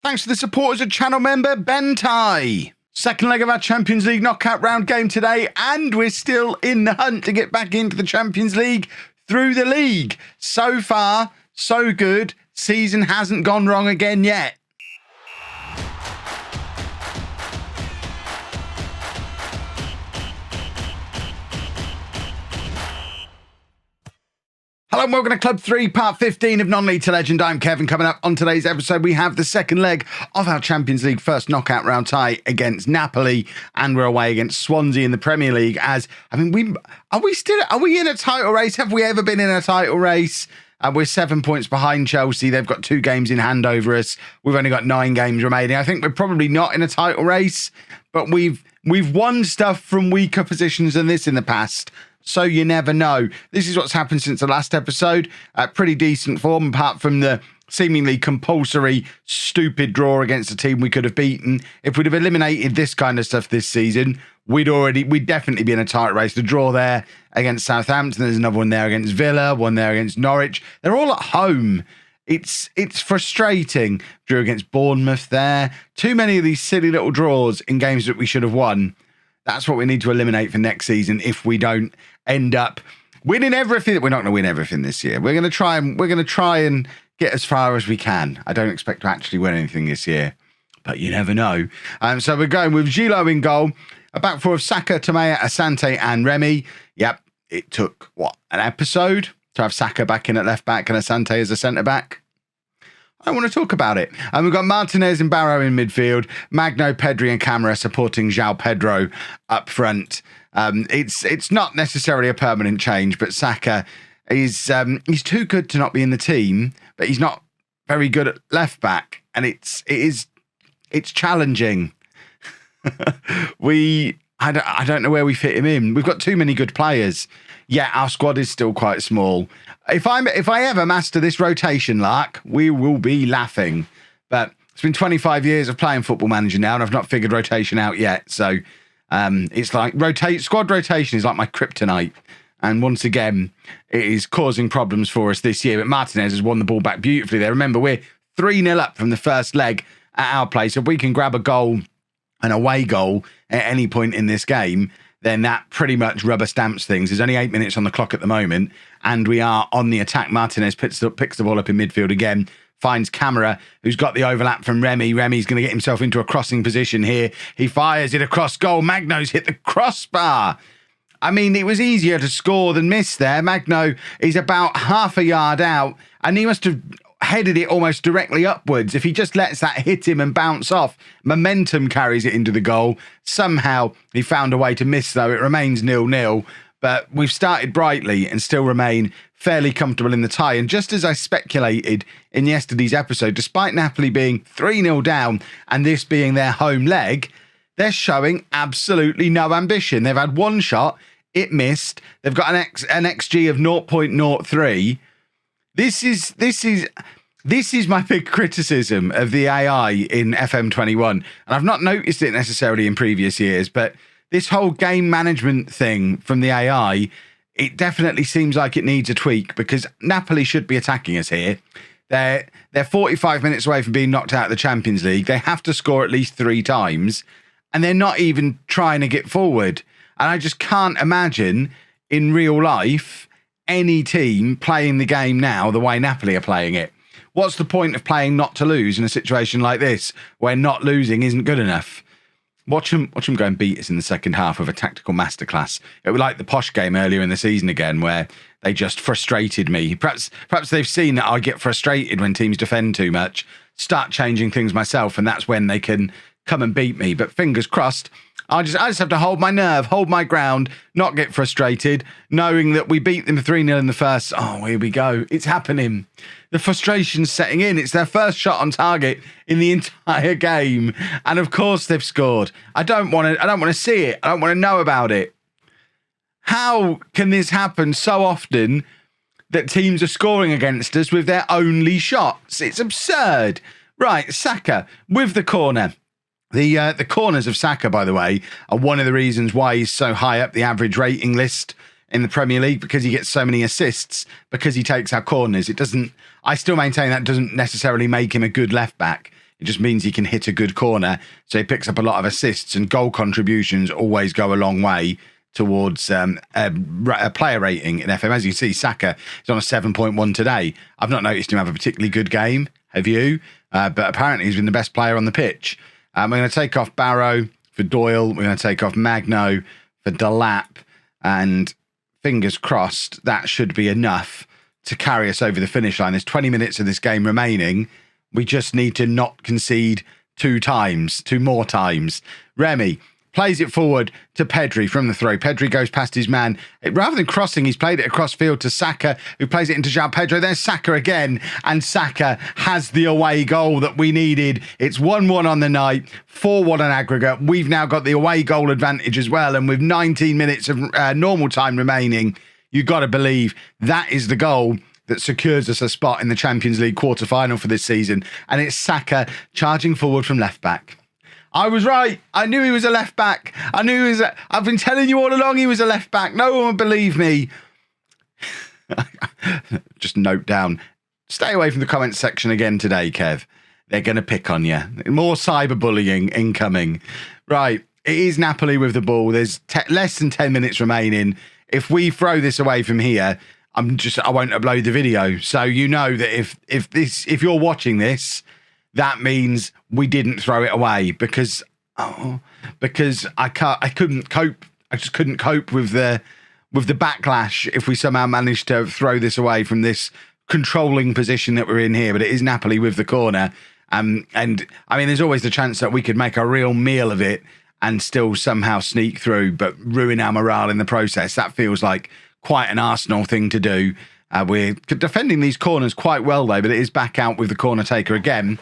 Thanks to the support as a channel member, Bentai. Second leg of our Champions League knockout round game today, and we're still in the hunt to get back into the Champions League through the league. So far, so good. Season hasn't gone wrong again yet. Hello and welcome to Club 3, Part 15 of Non-League to Legend. I'm Kevin. Coming up on today's episode, we have the second leg of our Champions League first knockout round tie against Napoli, and we're away against Swansea in the Premier League. Are we in a title race? Have we ever been in a title race? We're 7 points behind Chelsea. They've got 2 games in hand over us. We've only got 9 games remaining. I think we're probably not in a title race, but we've won stuff from weaker positions than this in the past. So you never know. This is what's happened since the last episode. Pretty decent form, apart from the seemingly compulsory, stupid draw against a team we could have beaten. If we'd have eliminated this kind of stuff this season, we'd definitely be in a tight race. The draw there against Southampton, there's another one there against Villa, one there against Norwich. They're all at home. It's frustrating. Drew against Bournemouth there. Too many of these silly little draws in games that we should have won. That's what we need to eliminate for next season if we don't end up winning everything. We're not going to win everything this year. We're going to try and get as far as we can. I don't expect to actually win anything this year, but you never know. So we're going with Gilo in goal, a back four of Saka, Tamaya, Asante and Remy. Yep, it took, an episode to have Saka back in at left back and Asante as a centre back? I want to talk about it. And we've got Martinez and Barrow in midfield, Magno, Pedri and Camara supporting João Pedro up front. It's not necessarily a permanent change, but Saka is he's too good to not be in the team, but he's not very good at left back, and it's challenging. I don't know where we fit him in. We've got too many good players. Yeah, our squad is still quite small. If I ever master this rotation lark, we will be laughing. But it's been 25 years of playing Football Manager now, and I've not figured rotation out yet. So it's like squad rotation is like my kryptonite. And once again, it is causing problems for us this year. But Martinez has won the ball back beautifully there. Remember, we're 3-0 up from the first leg at our place. If we can grab a goal, an away goal at any point in this game, then that pretty much rubber stamps things. There's only 8 minutes on the clock at the moment, and we are on the attack. Martinez picks the ball up in midfield again, finds Camara, who's got the overlap from Remy. Remy's going to get himself into a crossing position here. He fires it across goal. Magno's hit the crossbar. I mean, it was easier to score than miss there. Magno is about half a yard out, and he must have headed it almost directly upwards. If he just lets that hit him and bounce off, momentum carries it into the goal. Somehow he found a way to miss, though. It remains 0-0, but we've started brightly and still remain fairly comfortable in the tie. And just as I speculated in yesterday's episode, despite Napoli being 3-0 down and this being their home leg, they're showing absolutely no ambition. They've had one shot, it missed. They've got an XG of 0.03. This is my big criticism of the AI in FM21. And I've not noticed it necessarily in previous years, but this whole game management thing from the AI, it definitely seems like it needs a tweak, because Napoli should be attacking us here. They're 45 minutes away from being knocked out of the Champions League. They have to score at least 3 times, and they're not even trying to get forward. And I just can't imagine in real life any team playing the game now the way Napoli are playing it. What's the point of playing not to lose in a situation like this, where not losing isn't good enough? Watch them go and beat us in the second half of a tactical masterclass. It was like the Posh game earlier in the season again, where they just frustrated me. Perhaps they've seen that I get frustrated when teams defend too much, start changing things myself, and that's when they can come and beat me. But fingers crossed, I just have to hold my nerve, hold my ground, not get frustrated, knowing that we beat them 3-0 in the first. Oh, here we go. It's happening. The frustration's setting in. It's their first shot on target in the entire game. And of course they've scored. I don't want to see it. I don't want to know about it. How can this happen so often that teams are scoring against us with their only shots? It's absurd. Right, Saka with the corner. The corners of Saka, by the way, are one of the reasons why he's so high up the average rating list in the Premier League, because he gets so many assists, because he takes our corners. I still maintain that doesn't necessarily make him a good left back. It just means he can hit a good corner. So he picks up a lot of assists, and goal contributions always go a long way towards a player rating in FM. As you see, Saka is on a 7.1 today. I've not noticed him have a particularly good game. Have you? But apparently he's been the best player on the pitch. We're going to take off Barrow for Doyle. We're going to take off Magno for Delap. And fingers crossed, that should be enough to carry us over the finish line. There's 20 minutes of this game remaining. We just need to not concede two more times. Remy plays it forward to Pedri from the throw. Pedri goes past his man. Rather than crossing, he's played it across field to Saka, who plays it into João Pedro. There's Saka again, and Saka has the away goal that we needed. It's 1-1 on the night, 4-1 on aggregate. We've now got the away goal advantage as well, and with 19 minutes of normal time remaining, you've got to believe that is the goal that secures us a spot in the Champions League quarter-final for this season, and it's Saka charging forward from left-back. I was right. I knew he was a left-back. I've been telling you all along he was a left-back. No one would believe me. Just note down. Stay away from the comments section again today, Kev. They're going to pick on you. More cyberbullying incoming. Right. It is Napoli with the ball. There's less than 10 minutes remaining. If we throw this away from here, I won't upload the video. So you know that if you're watching this, that means we didn't throw it away because I couldn't cope. I just couldn't cope with the backlash if we somehow managed to throw this away from this controlling position that we're in here. But it is Napoli with the corner. And I mean, there's always the chance that we could make a real meal of it and still somehow sneak through, but ruin our morale in the process. That feels like quite an Arsenal thing to do. We're defending these corners quite well, though, but it is back out with the corner taker again.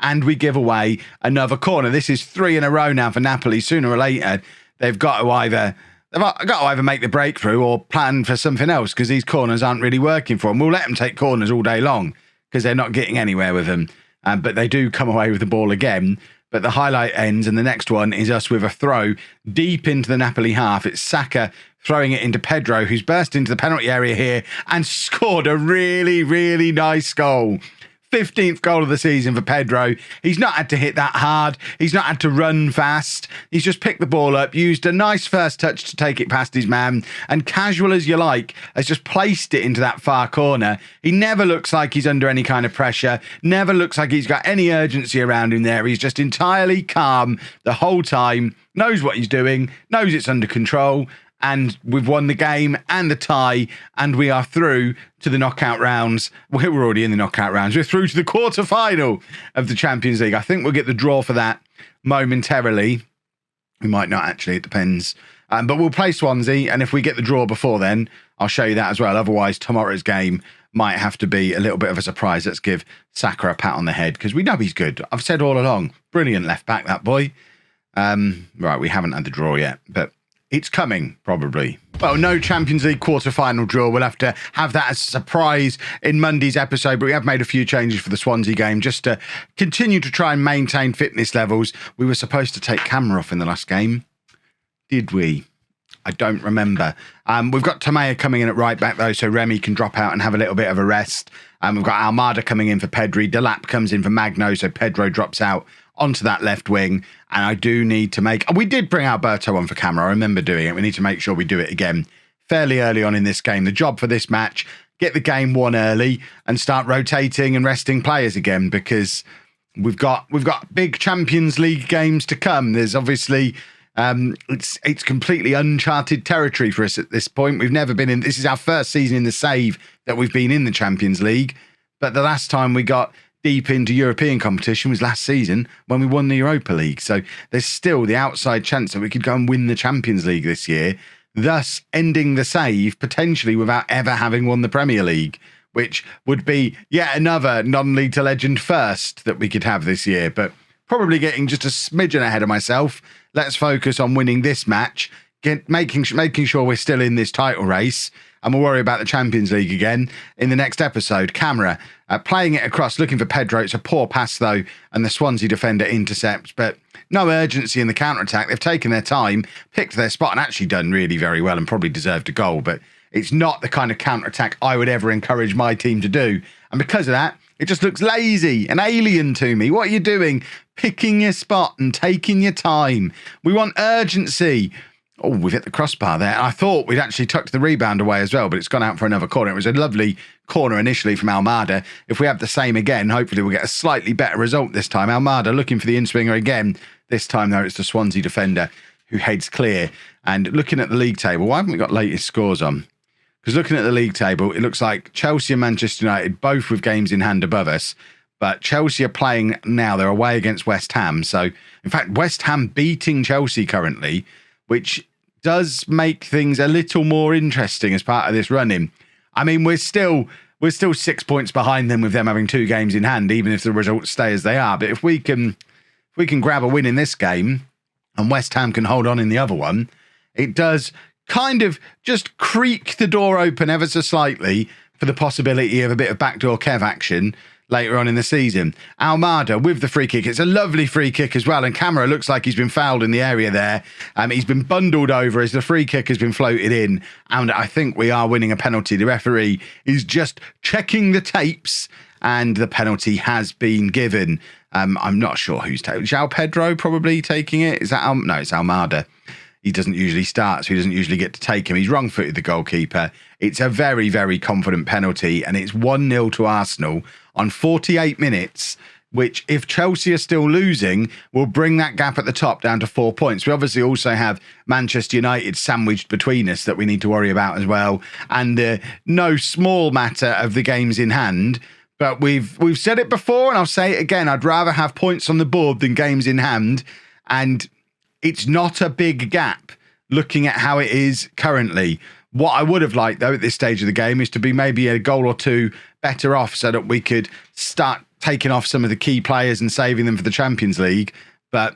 And we give away another corner. This is 3 in a row now for Napoli. Sooner or later, they've got to either make the breakthrough or plan for something else, because these corners aren't really working for them. We'll let them take corners all day long because they're not getting anywhere with them. But they do come away with the ball again. But the highlight ends, and the next one is us with a throw deep into the Napoli half. It's Saka throwing it into Pedro, who's burst into the penalty area here and scored a really, really nice goal. 15th goal of the season for Pedro. He's not had to hit that hard. He's not had to run fast. He's just picked the ball up, used a nice first touch to take it past his man, and casual as you like, has just placed it into that far corner. He never looks like he's under any kind of pressure, never looks like he's got any urgency around him there. He's just entirely calm the whole time, knows what he's doing, knows it's under control, and we've won the game and the tie, and we are through to the knockout rounds. We're already in the knockout rounds. We're through to the quarter-final of the Champions League. I think we'll get the draw for that momentarily. We might not, actually. It depends. But we'll play Swansea, and if we get the draw before then, I'll show you that as well. Otherwise, tomorrow's game might have to be a little bit of a surprise. Let's give Saka a pat on the head, because we know he's good. I've said all along, brilliant left-back, that boy. Right, we haven't had the draw yet, but it's coming, probably. Well, no Champions League quarter-final draw. We'll have to have that as a surprise in Monday's episode, but we have made a few changes for the Swansea game just to continue to try and maintain fitness levels. We were supposed to take camera off in the last game. Did we? I don't remember. We've got Tomea coming in at right back, though, so Remy can drop out and have a little bit of a rest. We've got Almada coming in for Pedri. Delap comes in for Magno, so Pedro drops out onto that left wing. And I do need to make... We did bring Alberto on for camera. I remember doing it. We need to make sure we do it again fairly early on in this game. The job for this match, get the game won early and start rotating and resting players again, because we've got big Champions League games to come. There's obviously... it's completely uncharted territory for us at this point. We've never been in... This is our first season in the save that we've been in the Champions League. But the last time we got deep into European competition was last season when we won the Europa League. So there's still the outside chance that we could go and win the Champions League this year, thus ending the save potentially without ever having won the Premier League, which would be yet another non-league to legend first that we could have this year. But probably getting just a smidgen ahead of myself. Let's focus on winning this match, making sure we're still in this title race, and we'll worry about the Champions League again in the next episode. Camera playing it across, looking for Pedro. It's a poor pass, though, and the Swansea defender intercepts, but no urgency in the counter-attack. They've taken their time, picked their spot, and actually done really very well and probably deserved a goal, but it's not the kind of counter-attack I would ever encourage my team to do. And because of that, It just looks lazy and alien to me. What are you doing? Picking your spot and taking your time. We want urgency. Oh, we've hit the crossbar there. I thought we'd actually tucked the rebound away as well, but it's gone out for another corner. It was a lovely corner initially from Almada. If we have the same again, hopefully we'll get a slightly better result this time. Almada looking for the in-swinger again. This time, though, it's the Swansea defender who heads clear. And looking at the league table, why haven't we got latest scores on? Because looking at the league table, it looks like Chelsea and Manchester United, both with games in hand above us. But Chelsea are playing now. They're away against West Ham. So, in fact, West Ham beating Chelsea currently, which does make things a little more interesting as part of this run-in. I mean, we're still 6 points behind them with them having 2 games in hand, even if the results stay as they are. But if we can grab a win in this game and West Ham can hold on in the other one, it does kind of just creak the door open ever so slightly for the possibility of a bit of backdoor Kev action later on in the season. Almada with the free kick. It's a lovely free kick as well. And Camera looks like he's been fouled in the area there. He's been bundled over as the free kick has been floated in. And I think we are winning a penalty. The referee is just checking the tapes and the penalty has been given. I'm not sure who's taking it. João Pedro probably taking it. Is that no, it's Almada. He doesn't usually start, so he doesn't usually get to take him. He's wrong-footed the goalkeeper. It's a very, very confident penalty, and it's 1-0 to Arsenal on 48 minutes, which, if Chelsea are still losing, will bring that gap at the top down to 4 points. We obviously also have Manchester United sandwiched between us that we need to worry about as well, and the no small matter of the games in hand. But we've said it before, and I'll say it again. I'd rather have points on the board than games in hand, and it's not a big gap looking at how it is currently. What I would have liked, though, at this stage of the game is to be maybe a goal or two better off so that we could start taking off some of the key players and saving them for the Champions League. But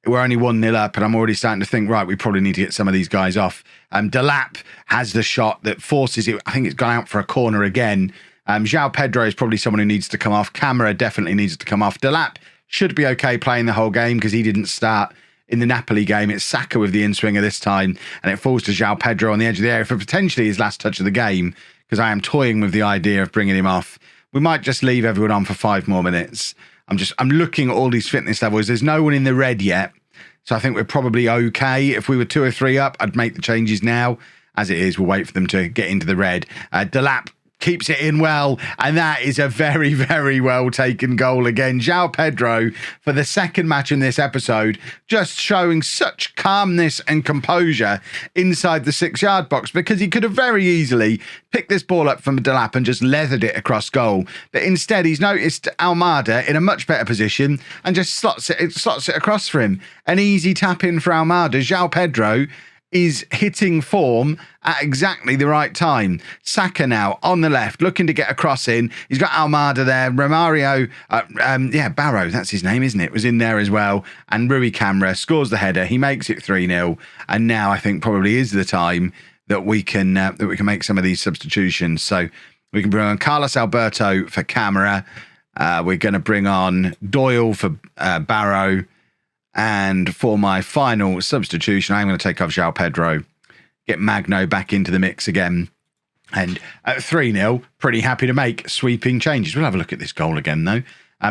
we're only 1-0 up, and I'm already starting to think, right, we probably need to get some of these guys off. Delap has the shot that forces it. I think it's gone out for a corner again. João Pedro is probably someone who needs to come off. Camera definitely needs to come off. Delap should be okay playing the whole game because he didn't start in the Napoli game. It's Saka with the in-swinger this time, and it falls to João Pedro on the edge of the area for potentially his last touch of the game, because I am toying with the idea of bringing him off. We might just leave everyone on for 5 more minutes. I'm looking at all these fitness levels. There's no one in the red yet, so I think we're probably okay. If we were 2 or 3 up, I'd make the changes now. As it is, we'll wait for them to get into the red. Delap keeps it in well, and that is a very, very well taken goal again. João Pedro, for the second match in this episode, just showing such calmness and composure inside the 6-yard box, because he could have very easily picked this ball up from Delap and just leathered it across goal. But instead, he's noticed Almada in a much better position and just slots it across for him. An easy tap in for Almada. João Pedro is hitting form at exactly the right time. Saka now on the left, looking to get a cross in. He's got Almada there. Romario, Barrow, that's his name, isn't it? Was in there as well. And Rui Camera scores the header. He makes it 3-0. And now I think probably is the time that we can make some of these substitutions. So we can bring on Carlos Alberto for Camera. We're going to bring on Doyle for Barrow. And for my final substitution, I'm going to take off João Pedro, get Magno back into the mix again. And at 3-0, pretty happy to make sweeping changes. We'll have a look at this goal again, though.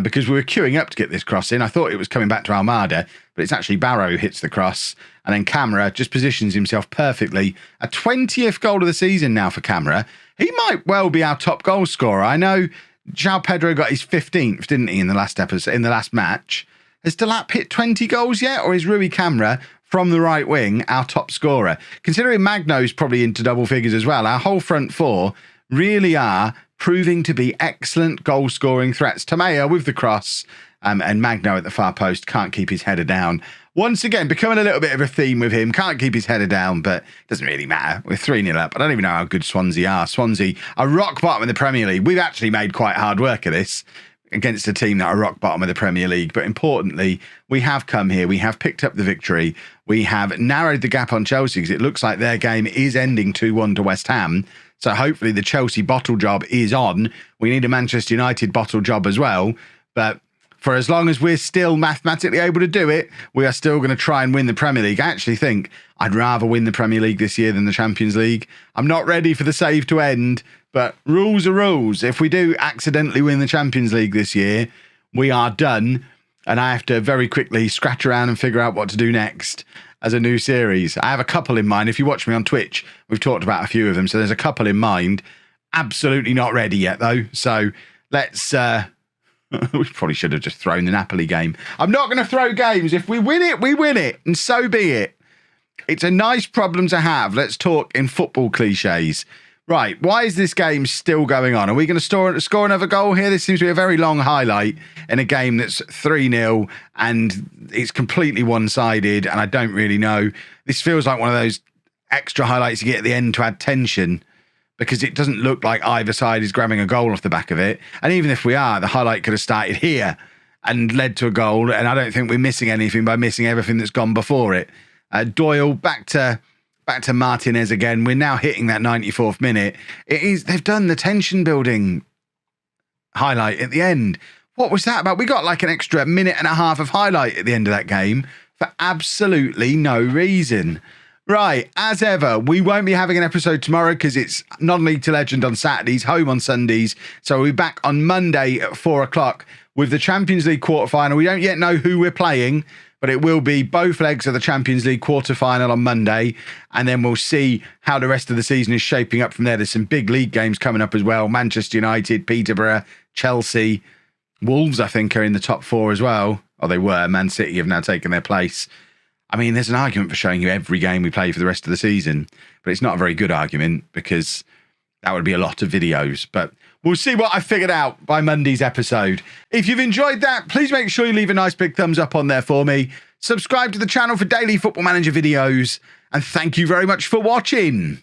Because we were queuing up to get this cross in. I thought it was coming back to Almada, but it's actually Barrow who hits the cross. And then Camera just positions himself perfectly. A 20th goal of the season now for Camera. He might well be our top goal scorer. I know João Pedro got his 15th, didn't he, in the last episode, in the last match. Has Delap hit 20 goals yet? Or is Rui Camera, from the right wing, our top scorer? Considering Magno's probably into double figures as well, our whole front four really are proving to be excellent goal-scoring threats. Tamea with the cross, and Magno at the far post can't keep his header down. Once again, becoming a little bit of a theme with him. Can't keep his header down, but it doesn't really matter. We're 3-0 up. I don't even know how good Swansea are. Swansea are rock bottom in the Premier League. We've actually made quite hard work of this against a team that are rock bottom of the Premier League. But importantly, we have come here. We have picked up the victory. We have narrowed the gap on Chelsea, because it looks like their game is ending 2-1 to West Ham. So hopefully the Chelsea bottle job is on. We need a Manchester United bottle job as well. But for as long as we're still mathematically able to do it, we are still going to try and win the Premier League. I actually think I'd rather win the Premier League this year than the Champions League. I'm not ready for the save to end, but rules are rules. If we do accidentally win the Champions League this year, we are done. And I have to very quickly scratch around and figure out what to do next as a new series. I have a couple in mind. If you watch me on Twitch, we've talked about a few of them. So there's a couple in mind. Absolutely not ready yet, though. So let's... we probably should have just thrown the Napoli game. I'm not going to throw games. If we win it, we win it. And so be it. It's a nice problem to have. Let's talk in football cliches. Right, why is this game still going on? Are we going to score another goal here? This seems to be a very long highlight in a game that's 3-0 and it's completely one-sided and I don't really know. This feels like one of those extra highlights you get at the end to add tension because it doesn't look like either side is grabbing a goal off the back of it. And even if we are, the highlight could have started here and led to a goal, and I don't think we're missing anything by missing everything that's gone before it. Doyle, back to Martinez again. We're now hitting that 94th minute. They've done the tension building highlight at the end. What was that about? We got like an extra minute and a half of highlight at the end of that game for absolutely no reason. Right, as ever, we won't be having an episode tomorrow because it's non-league to legend on Saturdays, home on Sundays. So we'll be back on Monday at 4 o'clock with the Champions League quarterfinal. We don't yet know who we're playing, but it will be both legs of the Champions League quarterfinal on Monday. And then we'll see how the rest of the season is shaping up from there. There's some big league games coming up as well. Manchester United, Peterborough, Chelsea, Wolves, I think, are in the top 4 as well. Or they were. Man City have now taken their place. I mean, there's an argument for showing you every game we play for the rest of the season, but it's not a very good argument because that would be a lot of videos. But we'll see what I figured out by Monday's episode. If you've enjoyed that, please make sure you leave a nice big thumbs up on there for me. Subscribe to the channel for daily Football Manager videos. And thank you very much for watching.